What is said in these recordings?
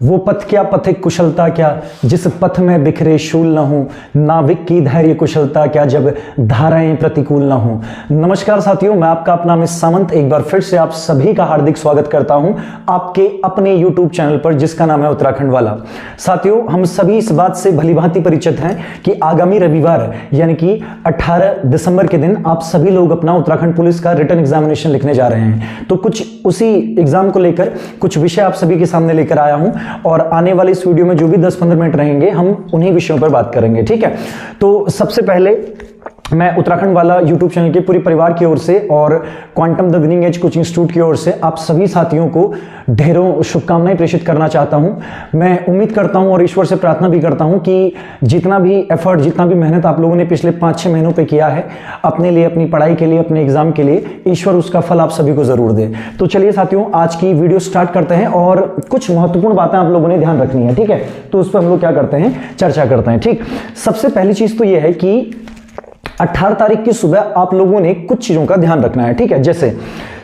वो पथ क्या पथिक कुशलता क्या, जिस पथ में बिखरे शूल न हूं, नाविक की धैर्य कुशलता क्या, जब धाराएं प्रतिकूल न हूं। नमस्कार साथियों, मैं आपका अपना मिस सामंत एक बार फिर से आप सभी का हार्दिक स्वागत करता हूं आपके अपने YouTube चैनल पर जिसका नाम है उत्तराखंड वाला। साथियों, हम सभी इस बात से भलीभांति परिचित हैं कि आगामी रविवार यानी कि 18 दिसंबर के दिन आप सभी लोग अपना उत्तराखंड पुलिस का रिटन एग्जामिनेशन लिखने जा रहे हैं। तो कुछ उसी एग्जाम को लेकर कुछ विषय आप सभी के सामने लेकर आया हूं और आने वाले इस वीडियो में जो भी 10-15 मिनट रहेंगे हम उन्हीं विषयों पर बात करेंगे। ठीक है, तो सबसे पहले मैं उत्तराखंड वाला YouTube चैनल के पूरे परिवार की ओर से और Quantum the winning edge coaching institute की ओर से आप सभी साथियों को ढेरों शुभकामनाएं प्रेषित करना चाहता हूं। मैं उम्मीद करता हूं और ईश्वर से प्रार्थना भी करता हूं कि जितना भी एफर्ट, जितना भी मेहनत आप लोगों ने पिछले 5-6 महीनों पे किया है अपने लिए, अपनी पढ़ाई के लिए, अपने एग्जाम के लिए, ईश्वर उसका फल आप सभी को जरूर दे। तो चलिए साथियों, आज की वीडियो स्टार्ट करते हैं और कुछ महत्वपूर्ण बातें आप लोगों ने ध्यान रखनी है। ठीक है, तो उस पर हम लोग क्या करते हैं, चर्चा करते हैं। ठीक, सबसे पहली चीज तो यह है कि 18 तारीख की सुबह आप लोगों ने कुछ चीजों का ध्यान रखना है। ठीक है, जैसे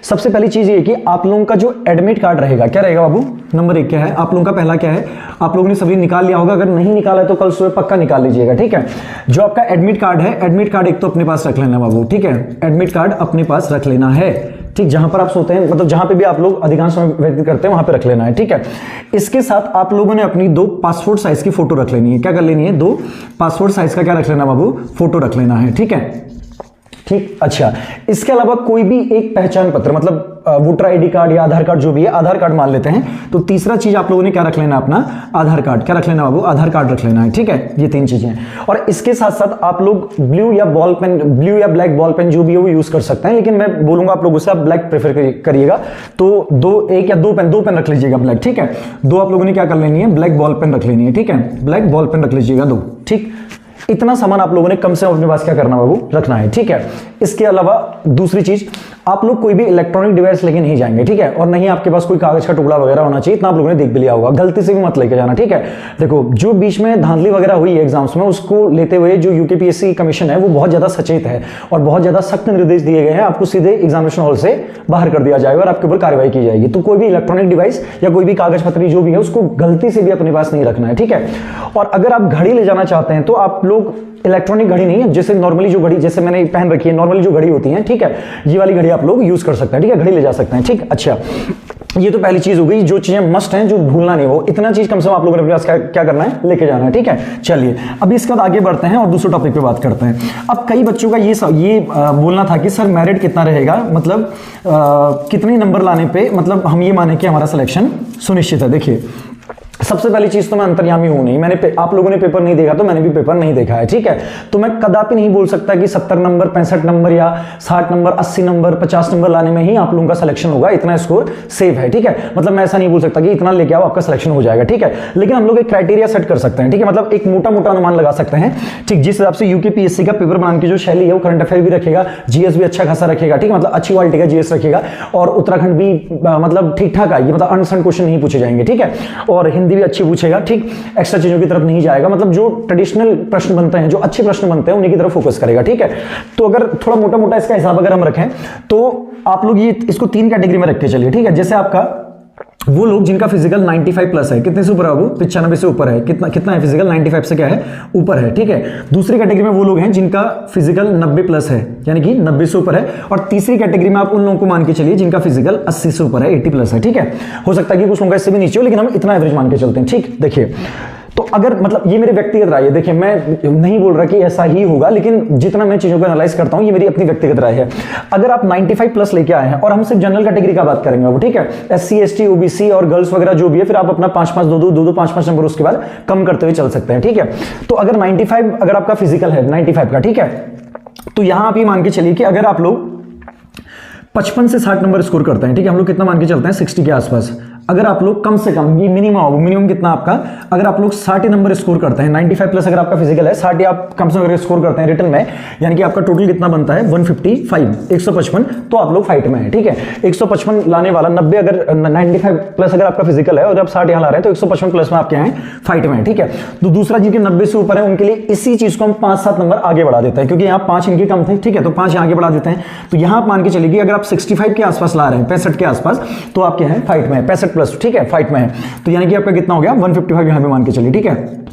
सबसे पहली चीज ये कि आप लोगों का जो एडमिट कार्ड रहेगा, क्या रहेगा बाबू, नंबर 1 क्या है, आप लोगों का पहला क्या है, आप लोगों ने सभी निकाल लिया होगा, अगर नहीं निकाला है तो कल सुबह पक्का निकाल लीजिएगा। ठीक है, जो आपका एडमिट कार्ड है, एडमिट कार्ड एक तो अपने पास रख लेना बाबू। ठीक है, एडमिट कार्ड अपने पास रख लेना है। ठीक, जहां पर आप सोते हैं, मतलब जहां पे भी आप लोग अधिकांश समय व्यतीत करते हैं वहां पे रख लेना है। ठीक है, इसके साथ आप लोगों ने अपनी 2 पासपोर्ट साइज की फोटो रख लेनी है। क्या कर लेनी है, 2 पासपोर्ट साइज का क्या रख लेना बाबू, फोटो रख लेना है। ठीक है, ठीक, अच्छा, इसके अलावा कोई भी एक पहचान पत्र, मतलब वोटर आईडी कार्ड या आधार कार्ड जो भी है, आधार कार्ड मान लेते हैं। तो तीसरा चीज आप लोगों ने क्या रख लेना, अपना आधार कार्ड। क्या रख लेना बाबू, आधार कार्ड रख लेना है। ठीक है, ये 3 चीजें। और इसके साथ साथ आप लोग ब्लू या बॉल पेन, ब्लू या ब्लैक बॉल पेन जो भी है वो यूज कर सकते हैं, लेकिन मैं बोलूंगा आप लोगों से आप ब्लैक प्रेफर करिएगा। तो 1 या 2 पेन रख लीजिएगा ब्लैक। ठीक है, 2 आप लोगों ने क्या कर लेनी है, ब्लैक बॉल पेन रख लेनी है। ठीक है, ब्लैक बॉल पेन रख लीजिएगा 2। ठीक, इतना सामान आप लोगों ने कम से कम अपने पास क्या करना बाबू, रखना है। ठीक है, इसके अलावा दूसरी चीज, आप लोग कोई भी इलेक्ट्रॉनिक डिवाइस लेके नहीं जाएंगे। ठीक है, और नहीं आपके पास कोई कागज का टुकड़ा वगैरह होना चाहिए, इतना आप लोगों ने देख भी लिया होगा, गलती से भी मत लेके जाना। ठीक है, देखो जो बीच में धांधली वगैरह हुई है एग्जाम्स में, उसको लेते हुए जो यूकेपीएससी कमीशन है वो बहुत ज्यादा सचेत है और बहुत ज्यादा सख्त निर्देश दिए गए हैं। आपको सीधे एग्जामिनेशन हॉल से बाहर कर दिया जाएगा और आपके ऊपर कार्रवाई की जाएगी। तो कोई भी इलेक्ट्रॉनिक डिवाइस या कोई भी कागज पत्री जो भी है उसको गलती से भी अपने पास नहीं रखना है। ठीक है, और अगर आप घड़ी ले जाना चाहते हैं तो आप लोग इलेक्ट्रॉनिक घड़ी नहीं है, जैसे नॉर्मली जो घड़ी जैसे मैंने पहन रखी है, नॉर्मली जो घड़ी होती है, ठीक है, ये वाली घड़ी आप लोग यूज कर सकते हैं। ठीक है, घड़ी ले जा सकते हैं। ठीक, अच्छा, ये तो पहली चीज हो गई, जो चीजें मस्ट हैं, जो भूलना नहीं, वो इतना चीज कम से कम आप लोगों ने अपने पास क्या करना है, लेके जाना है। ठीक है, चलिए अब इसके बाद आगे बढ़ते हैं और दूसरे टॉपिक पे बात करते हैं। अब कई बच्चों का ये बोलना था कि सर मेरिट कितना रहेगा, मतलब कितने नंबर लाने पे मतलब हम ये माने कि हमारा सिलेक्शन सुनिश्चित है। देखिए, सबसे पहली चीज तो मैं अंतर्यामी हूं नहीं, मैंने आप लोगों ने पेपर नहीं देखा तो मैंने भी पेपर नहीं देखा है। ठीक है, तो मैं कदापि नहीं बोल सकता कि 70 नंबर, 65 नंबर या 60 नंबर, 80 नंबर, 50 नंबर लाने में ही आप लोगों का सिलेक्शन होगा, इतना स्कोर सेफ है। ठीक है, मतलब मैं ऐसा नहीं बोल सकता कि इतना लेके आओ आपका सिलेक्शन हो जाएगा। ठीक है, लेकिन हम लोग एक क्राइटेरिया सेट कर सकते हैं। ठीक है, मतलब एक मोटा मोटा अनुमान लगा सकते हैं। ठीक, जिस हिसाब से यूकेपीएससी का पेपर बनाने की जो शैली है वो करंट अफेयर भी रखेगा, जीएस भी अच्छा खासा रखेगा। ठीक है, मतलब अच्छी क्वालिटी का जीएस रखेगा और उत्तराखंड भी मतलब ठीक ठाक आएगी, मतलब अनसन क्वेश्चन नहीं पूछे जाएंगे। ठीक है, और हिंदी भी अच्छी पूछेगा। ठीक, एक्स्ट्रा चीजों की तरफ नहीं जाएगा, मतलब जो ट्रेडिशनल प्रश्न बनते हैं, जो अच्छे प्रश्न बनते हैं उन्हीं की तरफ फोकस करेगा। ठीक है, तो अगर थोड़ा मोटा मोटा इसका हिसाब अगर हम रखें तो आप लोग ये इसको 3 कैटेगरी में रख के चलिए। ठीक है, जैसे आपका वो लोग जिनका फिजिकल 95 प्लस है, कितने से ऊपर है वो, 95 से ऊपर है, कितना है फिजिकल, 95 से क्या है, ऊपर है। ठीक है, दूसरी कैटेगरी में वो लोग हैं जिनका फिजिकल 90 प्लस है, यानी कि 90 से ऊपर है। और तीसरी कैटेगरी में आप उन लोगों को मान के चलिए जिनका फिजिकल 80 से ऊपर है, 80 प्लस है। ठीक है, हो सकता है कि कुछ लोगों का इससे भी नीचे हो, लेकिन हम इतना एवरेज मान के चलते हैं। ठीक, देखिए, तो अगर मतलब ये मेरी व्यक्तिगत राय है, देखिए मैं नहीं बोल रहा कि ऐसा ही होगा, लेकिन जितना मैं चीजों को एनालाइज करता हूं ये मेरी अपनी व्यक्तिगत राय है। अगर आप 95 प्लस लेके आए हैं और हम सिर्फ जनरल कैटेगरी का बात करेंगे वो, ठीक है, SC ST OBC और गर्ल्स वगैरह जो भी है, फिर आप अपना 5-5 2-2 5-5 नंबर उसके बाद कम करते हुए चल सकते हैं। ठीक है, तो अगर 95 अगर आपका फिजिकल है 95 का, ठीक है, तो यहां आप ये मान के चलिए कि अगर आप लोग 55 से 60 नंबर स्कोर करते हैं, ठीक है, हम लोग कितना मान के चलते हैं, 60 के आसपास। अगर आप लोग कम से कम, ये मिनिमम कितना आपका, अगर आप लोग 60 नंबर स्कोर करते हैं, 95 प्लस अगर आपका फिजिकल है, 60 आप कम से कम अगर स्कोर करते हैं रिटन में, यानी कि आपका टोटल कितना बनता है 155, 155, तो आप लोग फाइट में है। ठीक है, 155 लाने वाला 90 अगर 95 प्लस अगर आपका फिजिकल है और आप 60 यहां ला रहे हैं तो 155 प्लस में आपके हैं फाइट में। ठीक है, तो दूसरा जिनके 90 से ऊपर है उनके लिए इसी चीज को हम 5-7 नंबर आगे बढ़ा देते हैं, क्योंकि यहाँ 5 इनके कम थे। ठीक है, तो 5 आगे बढ़ा देते हैं। तो यहां आप मान के चलिए अगर आप 65 के आसपास ला रहे हैं, 65 के आसपास, तो आपके हैं फाइट में, 65 प्लस, ठीक है, फाइट में है। तो यानी कि आपका कितना हो गया 155 यहां पे मान के चलिए, ठीक है,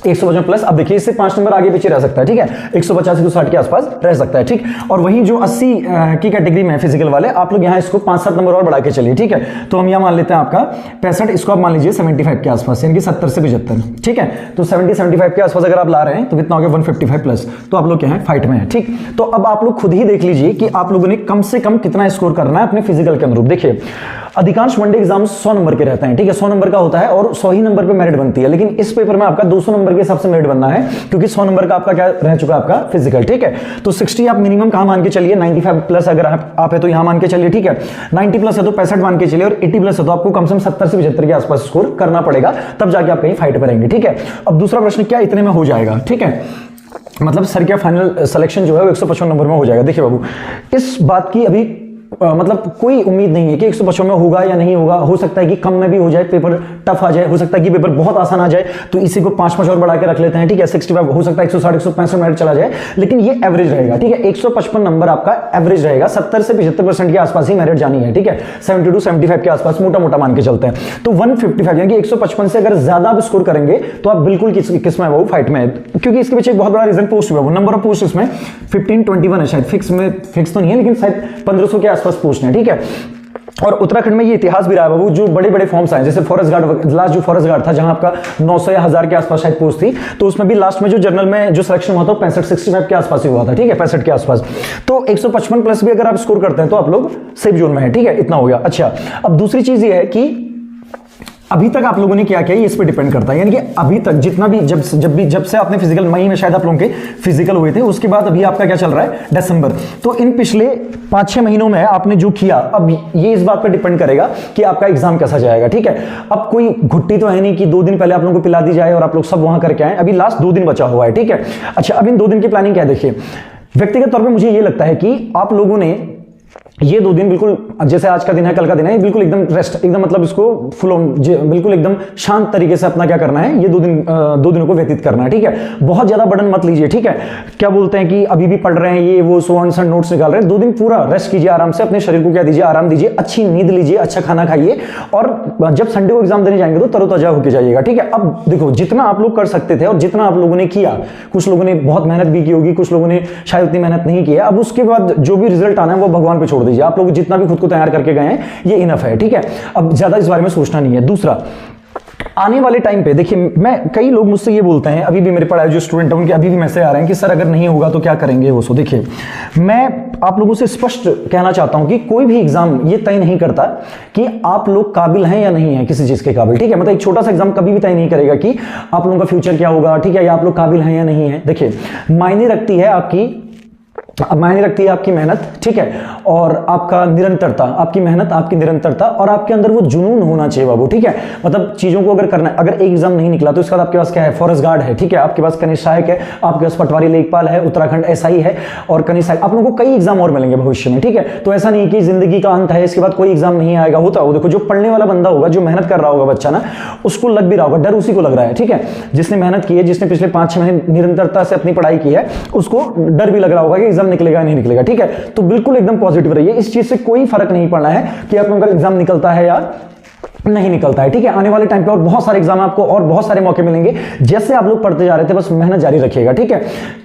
155 प्लस। अब देखिए इससे 5 नंबर आगे पीछे रह सकता है, ठीक है, 150 से 60 के आसपास रह सकता है, ठीक। और वही जो 80 की कैटेगरी में फिजिकल वाले, आप लोग यहाँ इसको 5-7 नंबर और बढ़ा के चलिए, ठीक है। तो हम यहाँ मान लेते हैं आपका 65, इसको आप मान लीजिए 75 के आसपास, यानी कि 70 से 75, ठीक है। तो 70-75 के आसपास अगर आप ला रहे हैं तो कितना हो गया 155 प्लस, तो आप लोग क्या है फाइट में है, ठीक। तो अब आप लोग खुद ही देख लीजिए कि आप लोगों ने कम से कम कितना स्कोर करना है अपने फिजिकल के अनुरूप। देखिए अधिकांश वनडे एग्जाम 100 नंबर के रहते हैं, ठीक है, 100 नंबर का होता है और 100 ही नंबर पे मेरिट बनती है, लेकिन इस पेपर में आपका 200 नंबर के हिसाब से मेरिट बनना है, क्योंकि 100 नंबर का आपका क्या रह चुका है आपका फिजिकल, ठीक है। तो 60 आप मिनिमम कहां मान के चलिए, 95 प्लस अगर आप है तो यहां मान के चलिए, ठीक है, 90 प्लस है तो 65 मान के चलिए, और 80 प्लस है तो आपको कम से कम 70 से 75 के आसपास स्कोर करना पड़ेगा, तब जाके आप कहीं फाइट पर रहेंगे, ठीक है। अब दूसरा प्रश्न क्या इतने में हो जाएगा, ठीक है, मतलब सर क्या फाइनल सिलेक्शन जो है वो 155 नंबर में हो जाएगा। देखिए बाबू, इस बात की अभी मतलब कोई उम्मीद नहीं है कि 155 में होगा या नहीं होगा, हो सकता है कि कम में भी हो जाए, पेपर टफ आ जाए, हो सकता है कि पेपर बहुत आसान आ जाए, तो इसी को 5-5 और बढ़ा के रख लेते हैं, ठीक है, 65 हो सकता है 160-165 मिनट चला जाए, लेकिन ये एवरेज रहेगा, ठीक है। 155 नंबर आपका एवरेज रहेगा, 70 से 75% के आसपास ही मेरिट जानी है, ठीक है, 72-75 के आसपास मोटा मोटा मान के चलते हैं। तो 155 यानी कि 155 से अगर ज्यादा आप स्कोर करेंगे तो आप बिल्कुल किस में वो फाइट में है, क्योंकि इसके पीछे एक बहुत बड़ा रीजन पोस्ट हुआ, नंबर ऑफ पोस्ट इसमें 1521 है, शायद फिक्स तो नहीं है, लेकिन शायद 1500 के आसपास पोस्ट है, ठीक है। और उत्तराखंड में ये इतिहास भी रहा है बाबू, जो बड़े बड़े फॉर्म्स आए, जैसे फॉरेस्ट गार्ड, लास्ट जो फॉरेस्ट गार्ड था जहां आपका 900 या 1000 के आसपास शायद पोस्ट थी, तो उसमें भी लास्ट में जो जनरल में जो सिलेक्शन हुआ था 65-65 के आसपास ही हुआ था, ठीक है, 65 के आसपास। तो 155 प्लस भी अगर आप स्कोर करते हैं तो आप लोग सेफ जोन में है, ठीक है, इतना हो गया। अच्छा, अब दूसरी चीज ये है कि अभी तक आप लोगों ने क्या किया, ये इस पे डिपेंड करता है, यानी कि अभी तक जितना भी जब से आपने फिजिकल, मई में शायद आप लोगों के फिजिकल हुए थे, उसके बाद अभी आपका क्या चल रहा है दिसंबर, तो इन पिछले 5-6 महीनों में आपने जो किया, अब ये इस बात पे डिपेंड करेगा कि आपका एग्जाम कैसा जाएगा, ठीक है। अब कोई घुट्टी तो है नहीं कि 2 दिन पहले आप लोगों को पिला दी जाए और आप लोग सब वहां करके आए, अभी लास्ट 2 दिन बचा हुआ है, ठीक है। अच्छा, अब इन 2 दिन की प्लानिंग क्या है, देखिए व्यक्तिगत तौर पर मुझे ये लगता है कि आप लोगों ने ये 2 दिन बिल्कुल, जैसे आज का दिन है कल का दिन है, बिल्कुल एकदम रेस्ट, एकदम मतलब इसको फुल ऑन बिल्कुल एकदम शांत तरीके से अपना क्या करना है, ये 2 दिनों को व्यतीत करना है, ठीक है। बहुत ज्यादा बर्डन मत लीजिए, ठीक है। क्या बोलते हैं कि अभी भी पढ़ रहे हैं ये वो सो आंसर नोट्स निकाल रहे हैं, 2 दिन पूरा रेस्ट कीजिए, आराम से अपने शरीर को क्या दीजिए, आराम दीजिए, अच्छी नींद लीजिए, अच्छा खाना खाइए, और जब संडे को एग्जाम देने जाएंगे तो तरोताजा होकर जाइएगा, ठीक है। अब देखो जितना आप लोग कर सकते थे और जितना आप लोगों ने किया, कुछ लोगों ने बहुत मेहनत भी की होगी, कुछ लोगों ने शायद उतनी मेहनत नहीं किया, अब उसके बाद जो भी रिजल्ट आना है वो भगवान पे छोड़ दीजिए, आप लोग जितना खुद को तैयार करके गए हैं ये इनफ है, ठीक है। अब ज्यादा इस बारे में सोचना नहीं है। दूसरा, आने वाले टाइम पे देखिए, मैं कई लोग मुझसे ये बोलते हैं, अभी भी मेरे पढ़ाए जो स्टूडेंट हैं उनके अभी भी मैसेज आ रहे हैं कि सर अगर नहीं होगा तो क्या करेंगे वो। सो देखिए, मैं आप लोगों से स्पष्ट कहना चाहता हूं कि कोई भी एग्जाम ये तय नहीं करता कि आप लोग काबिल हैं या नहीं है किसी चीज के काबिल, ठीक है। मतलब एक छोटा सा एग्जाम कभी भी तय नहीं करेगा कि आप लोगों का फ्यूचर क्या होगा, ठीक है, या आप लोग काबिल हैं या नहीं है। देखिए मायने रखती है आपकी मेहनत, ठीक है, और आपका निरंतरता, आपकी मेहनत, आपकी निरंतरता, और आपके अंदर वो जुनून होना चाहिए बाबू, ठीक है। मतलब चीजों को अगर करना है, अगर एक एग्जाम नहीं निकला तो इसका आपके पास क्या है, फॉरेस्ट गार्ड है, ठीक है, आपके पास कनिष्ठ सहायक है, आपके पास पटवारी लेखपाल है, उत्तराखंड एसआई है, और कनिष्ठ सहायक, आप लोगों को कई एग्जाम और मिलेंगे भविष्य में, ठीक है। तो ऐसा नहीं कि जिंदगी का अंत है, इसके बाद कोई एग्जाम नहीं आएगा, होता हो। देखो जो पढ़ने वाला बंदा होगा, जो मेहनत कर रहा होगा बच्चा ना, उसको लग भी रहा होगा, डर उसी को लग रहा है, ठीक है। जिसने मेहनत की है, जिसने पिछले 5-6 महीने निरंतरता से अपनी पढ़ाई की है, उसको डर भी लग रहा होगा कि एग्जाम निकलेगा नहीं निकलेगा, ठीक है। तो बिल्कुल एकदम पॉजिटिव रहिए, इस चीज से कोई फर्क नहीं पड़ना है कि आप लोगों का एग्जाम निकलता है या नहीं निकलता है, ठीक है। आने वाले टाइम पे और बहुत सारे एग्जाम आपको और बहुत सारे मौके मिलेंगे, जैसे आप लोग पढ़ते जा रहे थे बस मेहनत जारी रखिएगा, ठीक है।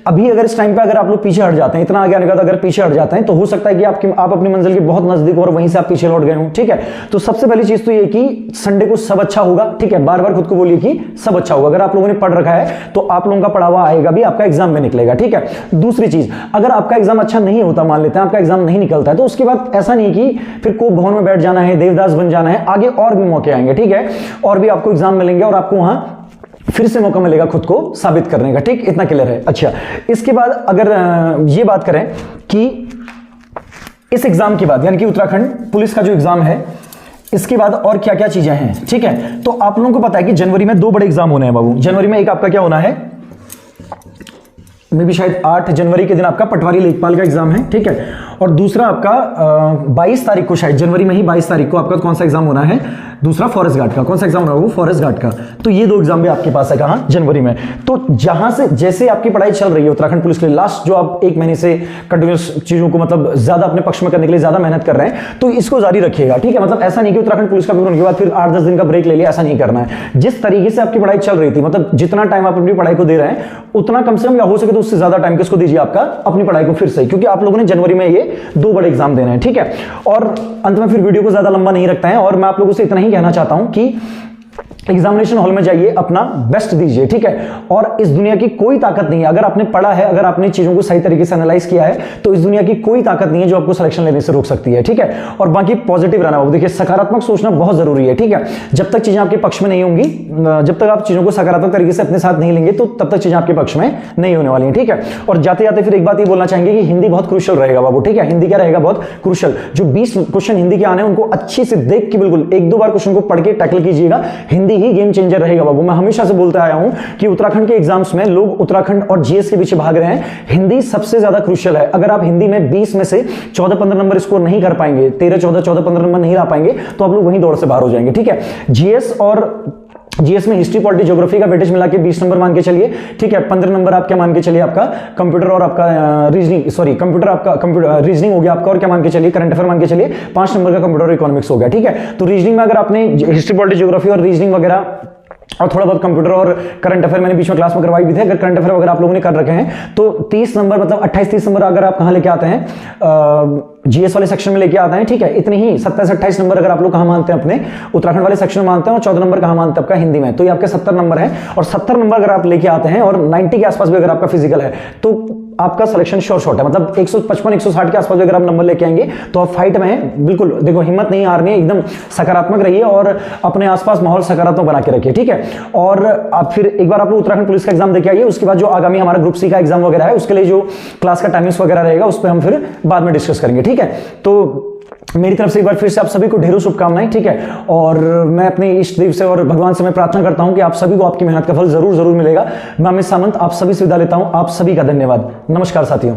अभी अगर इस टाइम पे अगर आप लोग पीछे हट जाते हैं, इतना आगे आने के बाद अगर पीछे हट जाते हैं तो हो सकता है कि आप अपनी मंजिल के बहुत नजदीक और वहीं से आप पीछे लौट गए हो, ठीक है। तो सबसे पहली चीज तो ये कि संडे को सब अच्छा होगा, ठीक है, बार बार खुद को बोलिए कि सब अच्छा होगा। अगर आप लोगों ने पढ़ रखा है तो आप लोगों का पढ़ा हुआ आएगा भी, आपका एग्जाम में निकलेगा, ठीक है। दूसरी चीज, अगर आपका एग्जाम अच्छा नहीं होता, मान लेते हैं आपका एग्जाम नहीं निकलता है, तो उसके बाद ऐसा नहीं कि फिर को भवन में बैठ जाना है, देवदास बन जाना है, आगे और भी मौके आएंगे, ठीक है, और भी आपको एग्जाम मिलेंगे और आपको वहां फिर से मौका मिलेगा खुद को साबित करने का, ठीक, इतना क्लियर है। अच्छा, इसके बाद अगर ये बात करें कि इस एग्जाम के बाद, यानी कि उत्तराखंड पुलिस का जो एग्जाम है, इसके बाद और क्या क्या चीजें हैं, ठीक है। तो आप लोगों को पता है कि जनवरी में 2 बड़े एग्जाम होने हैं बाबू। जनवरी में एक आपका क्या होना है, मे भी शायद 8 जनवरी के दिन आपका पटवारी लेखपाल का एग्जाम है, ठीक है, और दूसरा आपका 22 तारीख को, शायद जनवरी में ही 22 तारीख को आपका कौन सा एग्जाम होना है, दूसरा फॉरेस्ट गार्ड का। कौन सा एग्जाम होना है वो, फॉरेस्ट गार्ड का। तो ये 2 एग्जाम भी आपके पास है कहाँ, जनवरी में। तो जहां से जैसे आपकी पढ़ाई चल रही है उत्तराखंड पुलिस के लिए, लास्ट जो आप 1 महीने से कंटिन्यूस चीजों को मतलब ज्यादा अपने पक्ष में करने के लिए ज्यादा मेहनत कर रहे हैं, तो इसको जारी रखिएगा, ठीक है। मतलब ऐसा नहीं कि उत्तराखंड पुलिस का पेपर होने के बाद फिर 8-10 दिन का ब्रेक ले लिया, ऐसा नहीं करना है। जिस तरीके से आपकी पढ़ाई चल रही थी, मतलब जितना टाइम आप अपनी पढ़ाई को दे रहे हैं, उतना कम से कम, या हो सके तो उससे ज्यादा टाइम किसको दीजिए, आपका अपनी पढ़ाई को फिर से, क्योंकि आप लोगों ने जनवरी में ये 2 बड़े एग्जाम देने हैं, ठीक है। और अंत में फिर वीडियो को ज्यादा लंबा नहीं रखता है, और मैं आप लोगों से इतना ही कहना चाहता हूं कि एग्जामिनेशन हॉल में जाइए, अपना बेस्ट दीजिए, ठीक है। और इस दुनिया की कोई ताकत नहीं है, अगर आपने पढ़ा है, अगर आपने चीजों को सही तरीके से एनालाइज किया है, तो इस दुनिया की कोई ताकत नहीं है जो आपको सिलेक्शन लेने से रोक सकती है, ठीक है। और बाकी पॉजिटिव रहना होगा, देखिए सकारात्मक सोचना बहुत जरूरी है, ठीक है। जब तक चीजें आपके पक्ष में नहीं होंगी, जब तक आप चीजों को सकारात्मक तरीके से अपने साथ नहीं लेंगे, तो तब तक चीजें आपके पक्ष में नहीं होने वाली है, ठीक है। और जाते जाते फिर एक बात ये बोलना चाहेंगे कि हिंदी बहुत क्रूशियल रहेगा बाबू, ठीक है। हिंदी क्या रहेगा, बहुत क्रूशियल। जो 20 क्वेश्चन हिंदी के आने हैं, उनको अच्छे से देख के बिल्कुल 1-2 बार क्वेश्चन को पढ़ के टैकल कीजिएगा। हिंदी ही गेम चेंजर रहेगा बाबू। मैं हमेशा से बोलता आया हूं कि उत्तराखंड के एग्जाम्स में लोग उत्तराखंड और जीएस के पीछे भाग रहे हैं, हिंदी सबसे ज्यादा क्रूशियल है। अगर आप हिंदी में 20 में से 14-15 नंबर स्कोर नहीं कर पाएंगे, 13-14, 14-15 नंबर नहीं ला पाएंगे, तो आप लोग वहीं दौड़ से बाहर हो जाएंगे, ठीक है। जीएस में हिस्ट्री, पॉलिटी, ज्योग्राफी का वेटेज मिला के 20 नंबर मान के चलिए, ठीक है। 15 नंबर आप क्या मान के चलिए, आपका कंप्यूटर और आपका रीजनिंग, सॉरी कंप्यूटर, आपका कंप्यूटर रीजनिंग हो गया आपका, और क्या मान के चलिए, करंट अफेयर मान के चलिए। 5 नंबर का कंप्यूटर और इकोनॉमिक्स हो गया, ठीक है। तो रीजनिंग में अगर आपने हिस्ट्री, पॉलिटी, ज्योग्राफी और रीजनिंग वगैरह और थोड़ा बहुत कंप्यूटर और करंट अफेयर मैंने बीच में क्लास में करवाई भी थे, अगर करंट अफेयर वगैरह आप लोगों ने कर रखे हैं, तो 30 नंबर मतलब 28-30 नंबर अगर आप कहां लेके आते हैं, जीएस वाले सेक्शन में लेके आते हैं, ठीक है। इतने ही 27-28 नंबर अगर आप लोग कहां मानते हैं, अपने उत्तराखंड वाले सेक्शन में मानते हैं, और 14 नंबर कहां मानते हैं आपका हिंदी में, तो ये आपके 70 नंबर है। और 70 नंबर अगर आप लेके आते हैं और 90 के आसपास भी अगर आपका फिजिकल है, तो आपका सिलेक्शन श्योर शॉट है। मतलब 155-160 के आसपास अगर आप नंबर लेके आएंगे, तो आप फाइट में हैं, बिल्कुल। देखो, हिम्मत नहीं हारनी है, एकदम सकारात्मक रहिए और अपने आसपास माहौल सकारात्मक बना के रखिए, ठीक है। और आप फिर एक बार आप लोग उत्तराखंड पुलिस का एग्जाम देके आइए, उसके बाद जो आगामी हमारा ग्रुप सी का एग्जाम वगैरह है, उसके लिए जो क्लास का टाइमिंग्स वगैरह रहेगा, उस पर हम फिर बाद में डिस्कस करेंगे, ठीक है। तो मेरी तरफ से एक बार फिर से आप सभी को ढेरों शुभकामनाएं, ठीक है। और मैं अपने इष्ट देव से और भगवान से मैं प्रार्थना करता हूं कि आप सभी को आपकी मेहनत का फल जरूर जरूर मिलेगा। मैं अमित सामंत आप सभी से विदा लेता हूं। आप सभी का धन्यवाद। नमस्कार साथियों।